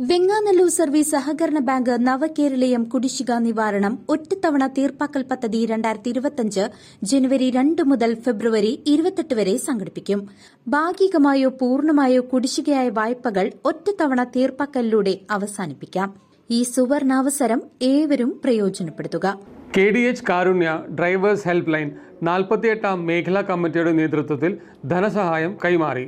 Venganallur service സഹകരണ bank നവകേരളീയം കുടിശ്ശിക നിവാരണം ഒറ്റത്തവണ തീർപ്പാക്കൽ പദ്ധതി 2025 ജനുവരി 2 മുതൽ ഫെബ്രുവരി 28 വരെ സംഘടിപ്പിക്കും. ഭാഗികമായോ പൂർണ്ണമായോ കുടിശ്ശികയായ വായ്പകൾ ഒറ്റത്തവണ തീർപ്പാക്കലിലൂടെ അവസാനിപ്പിക്കാം. ഈ സുവർണാവസരം ഏവരും പ്രയോജനപ്പെടുത്തുക. KDH കാരുണ്യ ഡ്രൈവേഴ്സ് ഹെൽപ്പ് ലൈൻ 48ാം മേഖലാ കമ്മിറ്റിയുടെ നേതൃത്വത്തിൽ ധനസഹായം കൈമാറി.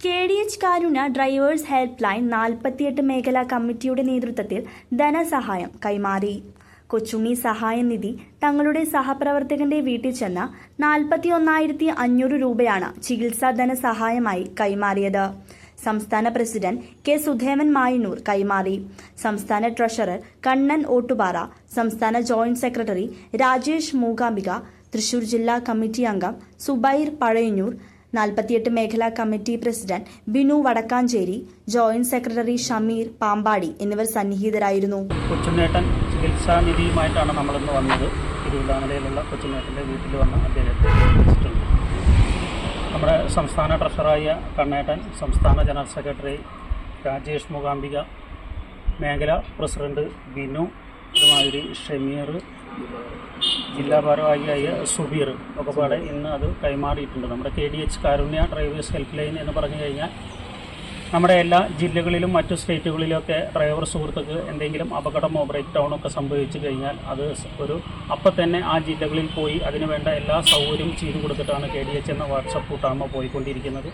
KDH കാരുണ്യ ഡ്രൈവേഴ്സ് ഹെൽപ്പ് ലൈൻ 48 മേഖലാ കമ്മിറ്റിയുടെ നേതൃത്വത്തിൽ ധനസഹായം കൈമാറി. കൊച്ചുണ്ണി സഹായ നിധി തങ്ങളുടെ സഹപ്രവർത്തകന്റെ വീട്ടിൽ ചെന്ന് 41,500 രൂപയാണ് ചികിത്സാ ധനസഹായമായി കൈമാറിയത്. സംസ്ഥാന പ്രസിഡന്റ് K. സുധേവൻ മായന്നൂർ കൈമാറി. സംസ്ഥാന ട്രഷറർ കണ്ണൻ ഓട്ടുപാറ, സംസ്ഥാന ജോയിന്റ് സെക്രട്ടറി രാജേഷ് മൂകാംബിക, തൃശൂർ ജില്ലാ കമ്മിറ്റി അംഗം സുബൈർ പഴയന്നൂർ, 48 മേഖലാ committee president Binu Vadakkanchery, joint secretary Shameer Pampady എന്നിവർ സന്നിഹിതരായിരുന്നു. കൊച്ചുണ്ണേട്ടൻ ചികിത്സാ നിധിയുമായിട്ടാണ് നമ്മളിന്ന് വന്നത്. തിരുവിതാമലയിലുള്ള കൊച്ചുണ്ണേട്ടൻ്റെ വീട്ടിൽ വന്ന് അദ്ദേഹത്തെ വിളിച്ചിട്ടുണ്ട്. നമ്മുടെ സംസ്ഥാന ട്രഷറായ കണ്ണേട്ടൻ, സംസ്ഥാന ജനറൽ സെക്രട്ടറി രാജേഷ് മൂകാംബിക, മേഖലാ പ്രസിഡന്റ് ബിനു, അതുമാതിരി ഷമീർ, ജില്ലാ ഭാരവാഹിയായ സുബീർ ഒക്കെ പാടെ ഇന്ന് അത് കൈമാറിയിട്ടുണ്ട്. നമ്മുടെ KDH കാരുണ്യ ഡ്രൈവേഴ്സ് ഹെൽപ്പ് ലൈൻ എന്ന് പറഞ്ഞു കഴിഞ്ഞാൽ നമ്മുടെ എല്ലാ ജില്ലകളിലും മറ്റു സ്റ്റേറ്റുകളിലൊക്കെ ഡ്രൈവർ സുഹൃത്തുക്ക് എന്തെങ്കിലും അപകടമോ ബ്രേക്ക് ഡൗണോ ഒക്കെ സംഭവിച്ചു കഴിഞ്ഞാൽ അത് അപ്പം തന്നെ ആ ജില്ലകളിൽ പോയി അതിനുവേണ്ട എല്ലാ സൗകര്യവും ചെയ്തു കൊടുത്തിട്ടാണ് KDH എന്ന വാട്സപ്പ് കൂട്ടായ്മ പോയിക്കൊണ്ടിരിക്കുന്നത്.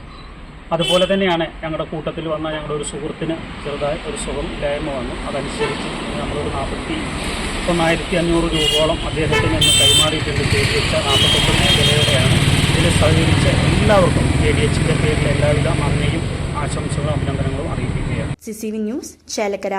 അതുപോലെ തന്നെയാണ് ഞങ്ങളുടെ കൂട്ടത്തിൽ വന്ന ഞങ്ങളുടെ ഒരു സുഹൃത്തിന് ചെറുതായി ഒരു സുഖം ഇല്ലായ്മ വന്നു. അതനുസരിച്ച് നമ്മളൊരു 41,500 രൂപയോളം അദ്ദേഹത്തിന് ഇന്ന് കൈമാറിയിട്ടുണ്ട്. KDH 48 മേഖലയോടെയാണ് ഇതിൽ സഹകരിച്ച എല്ലാവർക്കും KDHന്റെ പേരിൽ എല്ലാവിധ നന്ദിയും ആശംസകളും അഭിനന്ദനങ്ങളും അറിയിക്കുകയാണ്. CCV news Chelakkara.